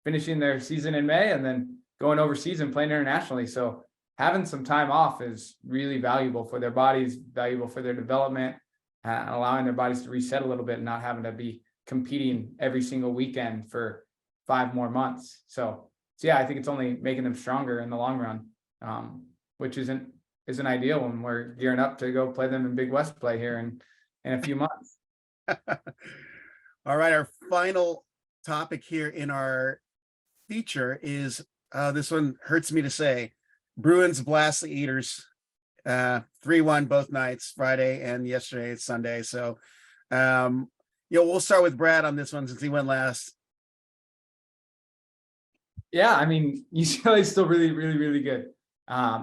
[SPEAKER 3] finishing their season in May and then going overseas and playing internationally. So having some time off is really valuable for their bodies, valuable for their development, and allowing their bodies to reset a little bit and not having to be competing every single weekend for 5 more months. So yeah, I think it's only making them stronger in the long run, which isn't ideal when we're gearing up to go play them in Big West play here in a few months.
[SPEAKER 2] All right, our final topic here in our feature is this one hurts me to say. Bruins blast the Eaters 3-1 both nights, Friday and yesterday, it's Sunday. So we'll start with Brad on this one since he went last.
[SPEAKER 3] Yeah, I mean, UCLA is still really, really, really good.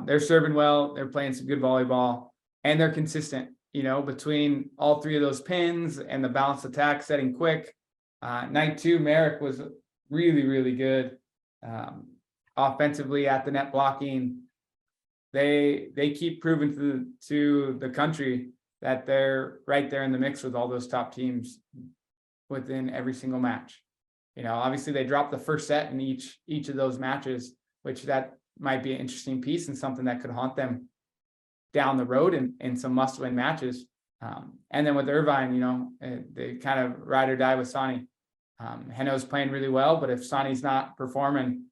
[SPEAKER 3] They're serving well, they're playing some good volleyball, and they're consistent, between all three of those pins and the balanced attack setting quick. Night 2, Merrick was really, really good. Offensively at the net blocking. They keep proving to the country that they're right there in the mix with all those top teams within every single match. Obviously they dropped the first set in each of those matches, which that might be an interesting piece and something that could haunt them down the road in some must-win matches. And then with Irvine, they kind of ride or die with Sonny. Heno's playing really well, but if Sonny's not performing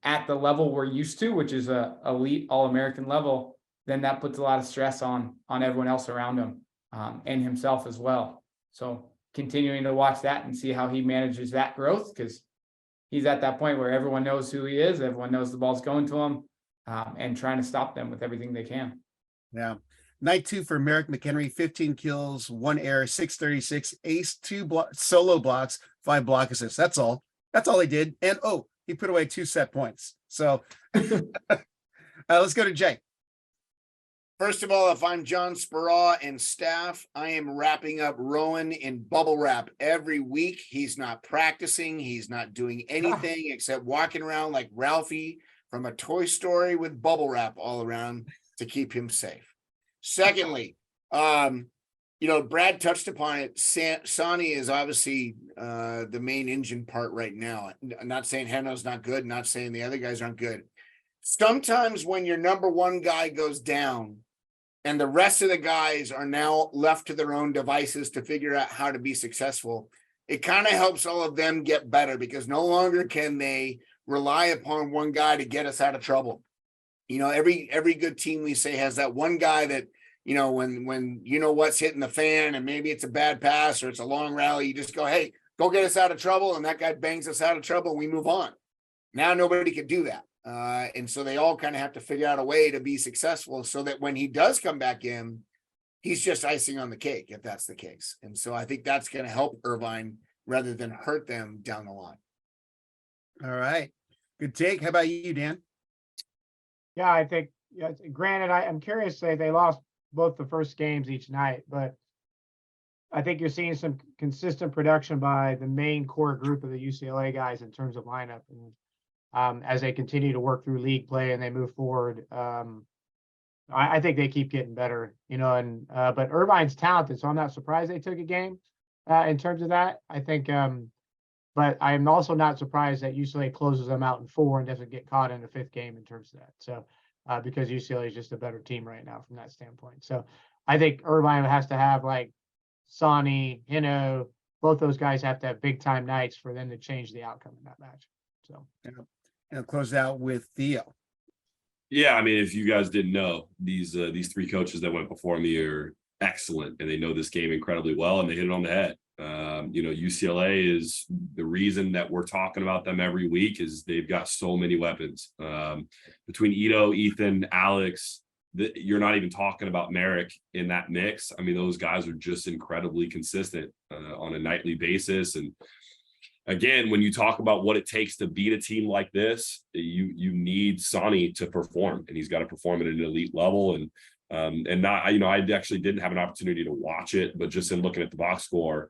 [SPEAKER 3] at the level we're used to, which is a elite All-American level, then that puts a lot of stress on everyone else around him and himself as well. So continuing to watch that and see how he manages that growth, because he's at that point where everyone knows who he is, everyone knows the ball's going to him, and trying to stop them with everything they can.
[SPEAKER 2] Yeah. Night 2 for Merrick McHenry, 15 kills, 1 error, 636, ace, 2 solo blocks, 5 block assists. That's all he did. And he put away 2 set points. So let's go to Jay.
[SPEAKER 5] First of all, if I'm John Speraw and staff, I am wrapping up Rowan in bubble wrap every week. He's not practicing. He's not doing anything except walking around like Ralphie from a Toy Story with bubble wrap all around to keep him safe. Secondly, Brad touched upon it. Sonny is obviously the main engine part right now. I'm not saying Heno's not good, not saying the other guys aren't good. Sometimes when your number one guy goes down and the rest of the guys are now left to their own devices to figure out how to be successful, it kind of helps all of them get better, because no longer can they rely upon one guy to get us out of trouble. Every good team, we say, has that one guy that, when what's hitting the fan and maybe it's a bad pass or it's a long rally, you just go, hey, go get us out of trouble. And that guy bangs us out of trouble and we move on. Now nobody can do that. And so they all kind of have to figure out a way to be successful so that when he does come back in, he's just icing on the cake, if that's the case. And so I think that's going to help Irvine rather than hurt them down the line.
[SPEAKER 2] All right. Good take. How about you, Dan?
[SPEAKER 6] Yeah, I think, granted, I'm curious, they lost both the first games each night, but I think you're seeing some consistent production by the main core group of the UCLA guys in terms of lineup. And as they continue to work through league play and they move forward, I think they keep getting better, but Irvine's talented, so I'm not surprised they took a game in terms of that. I think, but I'm also not surprised that UCLA closes them out in 4 and doesn't get caught in the 5th game in terms of that. So, because UCLA is just a better team right now from that standpoint. So I think Irvine has to have like Sonny, Heno, both those guys have to have big time nights for them to change the outcome in that match. So,
[SPEAKER 2] and close out with Theo.
[SPEAKER 4] Yeah, I mean, if you guys didn't know, these 3 coaches that went before me are excellent, and they know this game incredibly well, and they hit it on the head. UCLA is the reason that we're talking about them every week, is they've got so many weapons. Between Ito, Ethan, Alex, you're not even talking about Merrick in that mix. I mean, those guys are just incredibly consistent on a nightly basis. And again, when you talk about what it takes to beat a team like this, you need Sonny to perform, and he's got to perform at an elite level. And not, I actually didn't have an opportunity to watch it, but just in looking at the box score,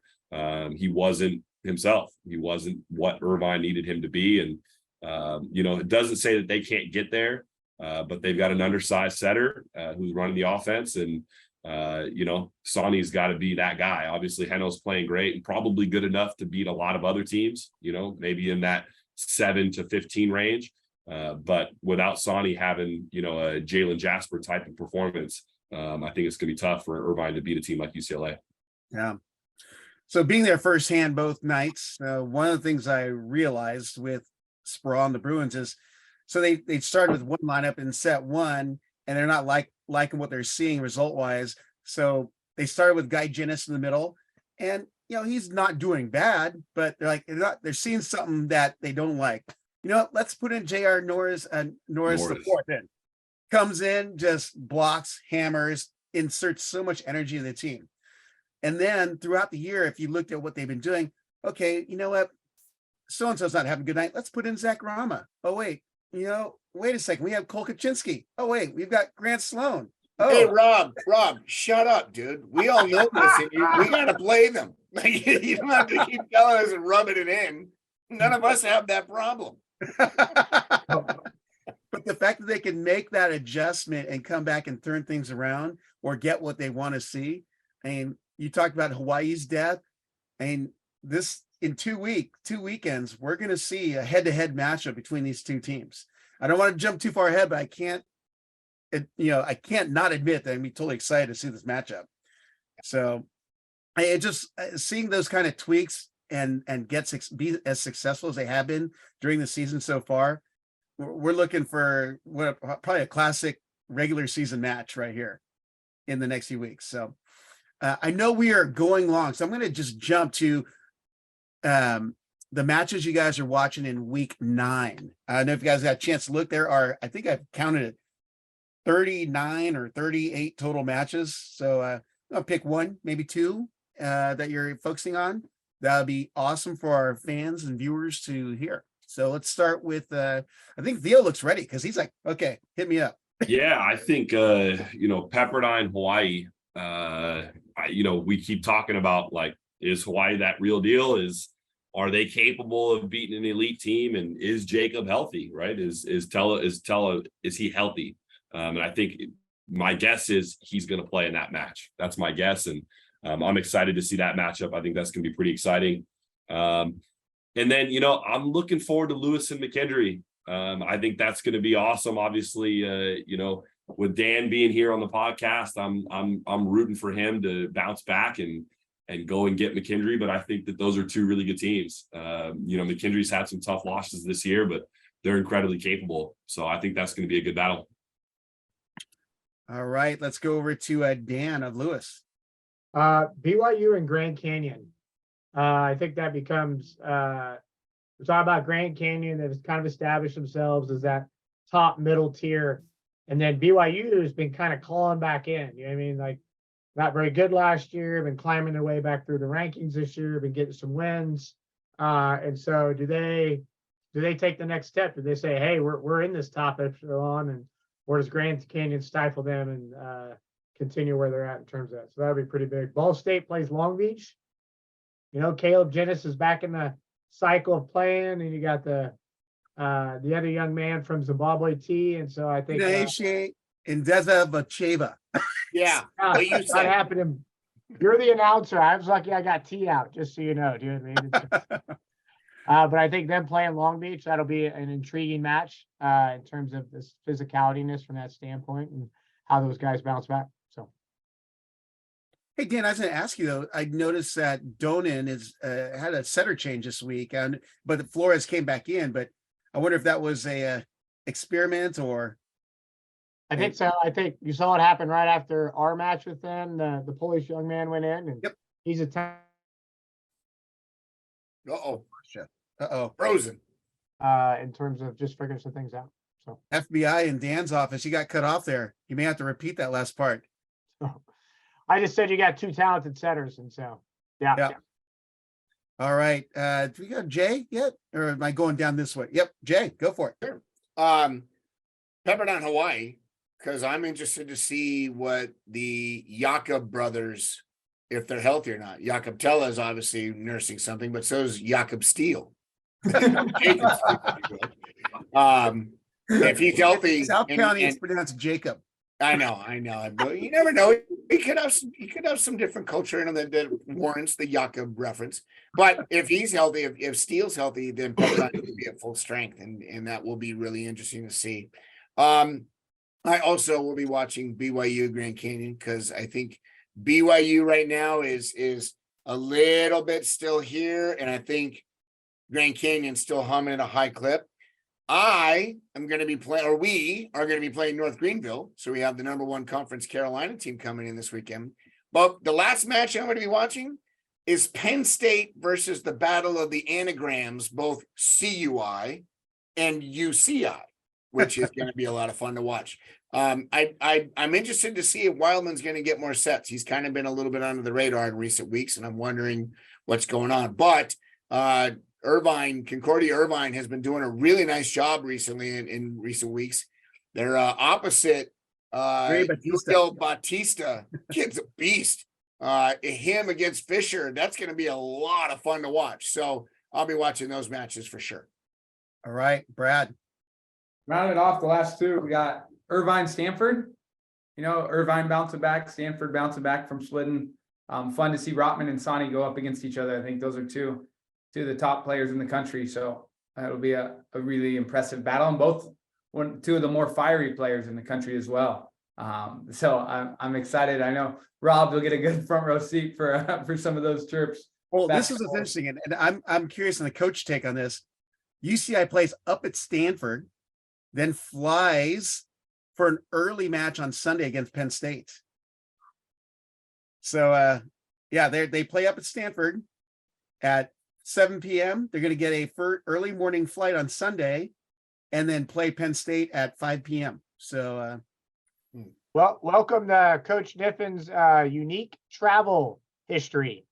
[SPEAKER 4] he wasn't himself. He wasn't what Irvine needed him to be. And, it doesn't say that they can't get there, but they've got an undersized setter who's running the offense. And, Sonny's got to be that guy. Obviously, Heno's playing great and probably good enough to beat a lot of other teams, maybe in that 7 to 15 range. But without Sonny having, a Jalen Jasper type of performance, I think it's going to be tough for Irvine to beat a team like UCLA.
[SPEAKER 2] Yeah. So being there firsthand both nights, one of the things I realized with Speraw and the Bruins is, so they started with one lineup in set 1, and they're not liking what they're seeing result wise. So they started with Guy Ginnis in the middle, and he's not doing bad, but they're seeing something that they don't like. Let's put in J.R. Norris the fourth in. Comes in, just blocks, hammers, inserts so much energy in the team. And then throughout the year, if you looked at what they've been doing, okay, you know what? So-and-so's not having a good night. Let's put in Zach Rama. Oh, wait, wait a second. We have Cole Kaczynski. Oh, wait, we've got Grant Sloan. Oh.
[SPEAKER 5] Hey, Rob, shut up, dude. We all know this. And we got to play them. You don't have to keep telling us and rubbing it in. None of us have that problem.
[SPEAKER 2] But the fact that they can make that adjustment and come back and turn things around or get what they want to see. And you talked about Hawaii's death. And this in 2 weekends, we're going to see a head-to-head matchup between these two teams. I don't want to jump too far ahead, but I can't not admit that I'm totally excited to see this matchup. So it just seeing those kind of tweaks and be as successful as they have been during the season so far, we're looking for probably a classic regular season match right here in the next few weeks. So I know we are going long, so I'm going to just jump to the matches you guys are watching in week 9. I don't know if you guys got a chance to look. There are, I think I've counted it, 39 or 38 total matches. So I'll pick one, maybe 2 that you're focusing on. That would be awesome for our fans and viewers to hear. So let's start with, I think Theo looks ready because he's like, okay, hit me up.
[SPEAKER 4] Yeah, I think, Pepperdine, Hawaii, we keep talking about, like, is Hawaii that real deal? Are they capable of beating an elite team? And is Jacob healthy, right? Is he healthy? And I think my guess is he's going to play in that match. That's my guess. And I'm excited to see that matchup. I think that's going to be pretty exciting. And then, I'm looking forward to Lewis and McKendree. I think that's going to be awesome. Obviously, with Dan being here on the podcast, I'm rooting for him to bounce back and go and get McKendree. But I think that those are 2 really good teams. McKendree's had some tough losses this year, but they're incredibly capable. So I think that's going to be a good battle.
[SPEAKER 2] All right, let's go over to Dan of Lewis.
[SPEAKER 6] BYU and Grand Canyon. I think that becomes we're talking about Grand Canyon that has kind of established themselves as that top middle tier. And then BYU has been kind of clawing back in. You know what I mean? Like, not very good last year, been climbing their way back through the rankings this year, been getting some wins. And so do they take the next step? Do they say, hey, we're in this top echelon, or does Grand Canyon stifle them and continue where they're at in terms of that? So that'll be pretty big. Ball State plays Long Beach. Caleb Jennis is back in the cycle of playing, and you got the other young man from Zimbabwe T. And so I think
[SPEAKER 2] Indeza Bacheva.
[SPEAKER 5] Yeah. What you
[SPEAKER 6] that happened. You're the announcer. I was lucky I got T out, just so you know. Do you know what I mean? But I think them playing Long Beach, that'll be an intriguing match in terms of this physicalityness from that standpoint and how those guys bounce back. So,
[SPEAKER 2] hey Dan, I was going to ask you though. I noticed that Donan is had a setter change this week, but Flores came back in. But I wonder if that was a experiment or.
[SPEAKER 6] I think so. I think you saw it happen right after our match with them. The Polish young man went in, and he's a.
[SPEAKER 5] Frozen.
[SPEAKER 6] In terms of just figuring some things out. So
[SPEAKER 2] FBI in Dan's office, you got cut off there. You may have to repeat that last part.
[SPEAKER 6] I just said you got 2 talented setters, and so yeah.
[SPEAKER 2] All right. Do we got Jay yet, or am I going down this way? Yep, Jay, go for it.
[SPEAKER 5] Sure. Pepperdine, Hawaii, because I'm interested to see what the Jakob brothers, if they're healthy or not. Jakob Tella is obviously nursing something, but so is Jakob Steele. If he's healthy,
[SPEAKER 2] South County is pronounced Jacob.
[SPEAKER 5] I know, but you never know. He could have some different culture in him that warrants the Jakob reference. But if he's healthy, if Steele's healthy, then Pepperdine will be at full strength, and that will be really interesting to see. I also will be watching BYU Grand Canyon because I think BYU right now is a little bit still here, and I think Grand Canyon's still humming at a high clip. I am going to be playing, or we are going to be playing North Greenville. So we have the #1 conference Carolina team coming in this weekend. But the last match I'm going to be watching, is Penn State versus the battle of the anagrams, both CUI and UCI, which is going to be a lot of fun to watch. I'm interested to see if Wildman's going to get more sets. He's kind of been a little bit under the radar in recent weeks, and I'm wondering what's going on. But Concordia Irvine has been doing a really nice job recently in recent weeks. They're opposite Batista. Kid's a beast. Him against Fisher, that's going to be a lot of fun to watch. So I'll be watching those matches for sure.
[SPEAKER 2] All right, Brad.
[SPEAKER 3] Rounded off the last two, we got Irvine, Stanford. Irvine bouncing back, Stanford bouncing back from splitting. Fun to see Rotman and Sonny go up against each other. I think those are two of the top players in the country. So that'll be a really impressive battle, and two of the more fiery players in the country as well. So I'm excited. I know Rob will get a good front row seat for some of those trips.
[SPEAKER 2] Well, this is interesting, and I'm curious on the coach take on this. UCI plays up at Stanford, then flies for an early match on Sunday against Penn State. So, they play up at Stanford at 7 p.m. They're going to get a early morning flight on Sunday, and then play Penn State at 5 p.m. So,
[SPEAKER 6] well, welcome to Coach Niffin's unique travel history.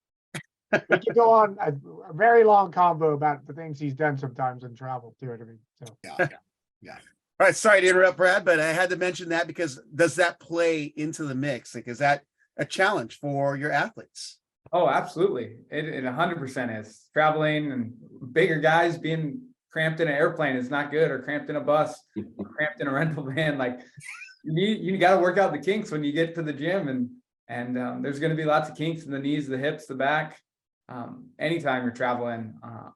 [SPEAKER 6] We could go on a very long combo about the things he's done sometimes in travel too. So
[SPEAKER 5] Yeah.
[SPEAKER 2] All right, sorry to interrupt, Brad, but I had to mention that because does that play into the mix? Like, is that a challenge for your athletes?
[SPEAKER 3] Oh, absolutely. It 100% is. Traveling and bigger guys being cramped in an airplane is not good, or cramped in a bus, or cramped in a rental van. Like you got to work out the kinks when you get to the gym, and there's going to be lots of kinks in the knees, the hips, the back. Anytime you're traveling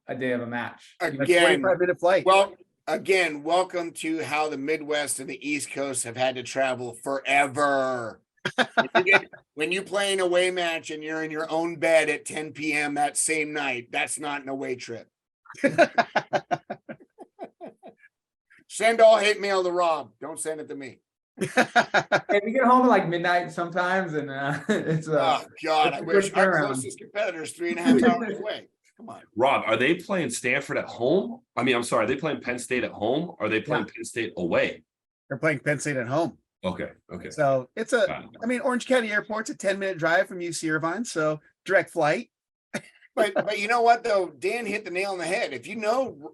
[SPEAKER 3] a day of a match.
[SPEAKER 5] Again,
[SPEAKER 2] 25-minute flight.
[SPEAKER 5] Well, again, welcome to how the Midwest and the East Coast have had to travel forever. When you play an away match and you're in your own bed at 10 p.m. that same night, that's not an away trip. Send all hate mail to Rob. Don't send it to me.
[SPEAKER 3] Hey, we get home at like midnight sometimes, and it's
[SPEAKER 5] oh God, I wish our closest competitor is 3.5 hours away. Come on,
[SPEAKER 4] Rob. Are they playing Stanford at home? I mean, I'm sorry. Are they playing Penn State at home? Or are they playing Penn State away?
[SPEAKER 2] They're playing Penn State at home.
[SPEAKER 4] Okay.
[SPEAKER 2] So it's Orange County Airport's a 10-minute drive from UC Irvine, so direct flight.
[SPEAKER 5] but you know what though? Dan hit the nail on the head. If you know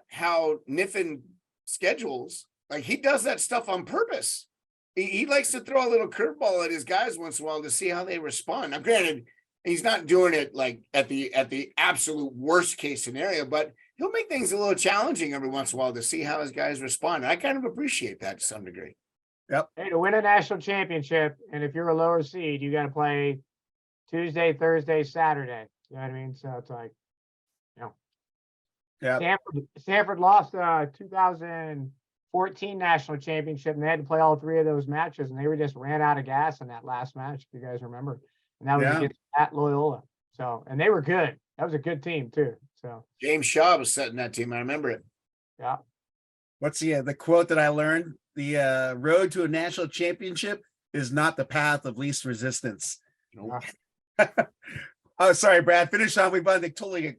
[SPEAKER 5] how Niffin schedules, like he does that stuff on purpose. He likes to throw a little curveball at his guys once in a while to see how they respond. Now, granted, he's not doing it like at the absolute worst case scenario, but he'll make things a little challenging every once in a while to see how his guys respond. And I kind of appreciate that to some degree.
[SPEAKER 2] Yep.
[SPEAKER 6] Hey, to win a national championship, and if you're a lower seed, you got to play Tuesday, Thursday, Saturday. You know what I mean? So it's like, Stanford lost 2014 national championship, and they had to play all three of those matches, and they just ran out of gas in that last match, if you guys remember. And that was against at Loyola. So, and they were good. That was a good team too. So
[SPEAKER 5] James Shaw was setting that team. I remember it.
[SPEAKER 6] Yeah.
[SPEAKER 2] What's the quote that I learned? The road to a national championship is not the path of least resistance.
[SPEAKER 5] Nope.
[SPEAKER 2] Oh, sorry, Brad. Finish on. We've totally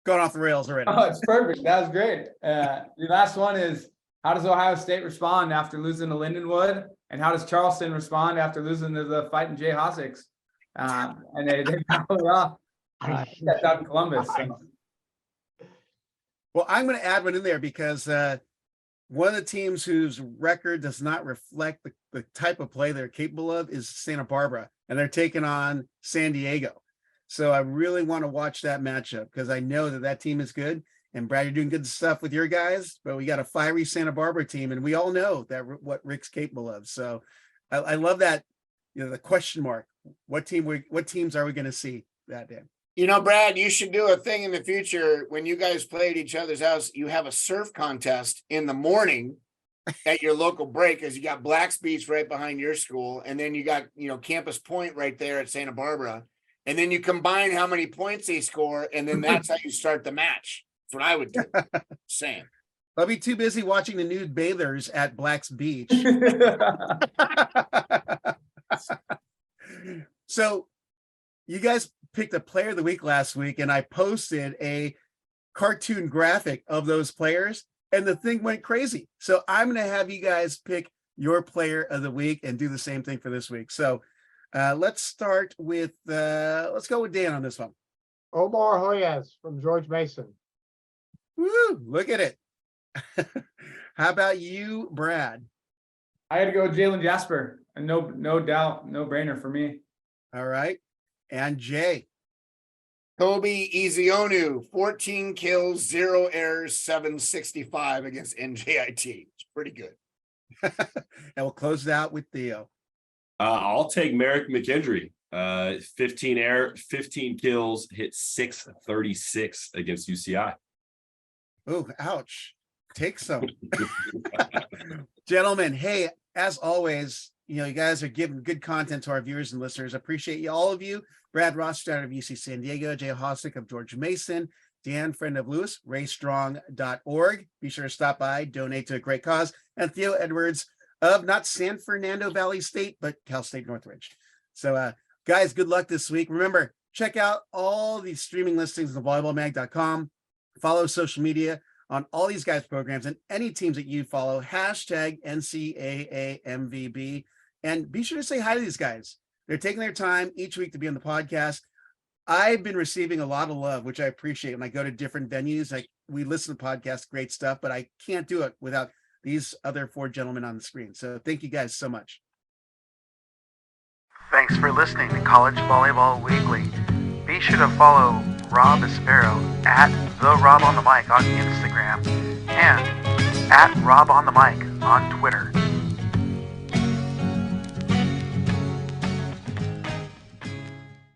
[SPEAKER 2] gone off the rails already.
[SPEAKER 3] Oh, it's perfect. That was great. The last one is, how does Ohio State respond after losing to Lindenwood? And how does Charleston respond after losing to the Fighting Jay Hosiks? And they pulled it off. Stepped out in Columbus. So.
[SPEAKER 2] Well, I'm going to add one in there because one of the teams whose record does not reflect the type of play they're capable of is Santa Barbara, and they're taking on San Diego. So I really want to watch that matchup because I know that team is good. And Brad, you're doing good stuff with your guys, but we got a fiery Santa Barbara team, and we all know that what Rick's capable of. So I love that. The question mark. What teams are we going to see that day?
[SPEAKER 5] Brad, you should do a thing in the future when you guys play at each other's house. You have a surf contest in the morning at your local break, as you got Black's Beach right behind your school, and then you got Campus Point right there at Santa Barbara, and then you combine how many points they score, and then that's how you start the match. That's what I would do. Sam.
[SPEAKER 2] I'll be too busy watching the nude bathers at Black's Beach. So you guys picked a player of the week last week, and I posted a cartoon graphic of those players, and the thing went crazy. So I'm going to have you guys pick your player of the week and do the same thing for this week. So let's start with, let's go with Dan on this one.
[SPEAKER 6] Omar Hoyas from George Mason.
[SPEAKER 2] Woo, look at it. How about you, Brad?
[SPEAKER 3] I had to go with Jalen Jasper. And no doubt, no brainer for me.
[SPEAKER 2] All right. And Jay.
[SPEAKER 5] Kobe Ezionu, 14 kills, 0 errors, 765 against NJIT. It's pretty good.
[SPEAKER 2] And we'll close it out with Theo.
[SPEAKER 4] I'll take Merrick McKendry. 15 kills, hit 636 against UCI.
[SPEAKER 2] Oh, ouch. Take some. Gentlemen, hey, as always, you guys are giving good content to our viewers and listeners. Appreciate you, all of you. Brad Rothstein of UC San Diego, Jay Hossack of George Mason, Dan, friend of Lewis, raystrong.org. Be sure to stop by, donate to a great cause. And Theo Edwards of not San Fernando Valley State, but Cal State Northridge. So, guys, good luck this week. Remember, check out all these streaming listings on volleyballmag.com. Follow social media on all these guys' programs and any teams that you follow. Hashtag NCAA MVB. And be sure to say hi to these guys. They're taking their time each week to be on the podcast. I've been receiving a lot of love, which I appreciate when I go to different venues. Like, we listen to podcasts, great stuff, but I can't do it without these other 4 gentlemen on the screen. So thank you guys so much.
[SPEAKER 1] Thanks for listening to College Volleyball Weekly. Be sure to follow Rob Aspero at the Rob on the Mic on Instagram and at Rob on the Mic on Twitter.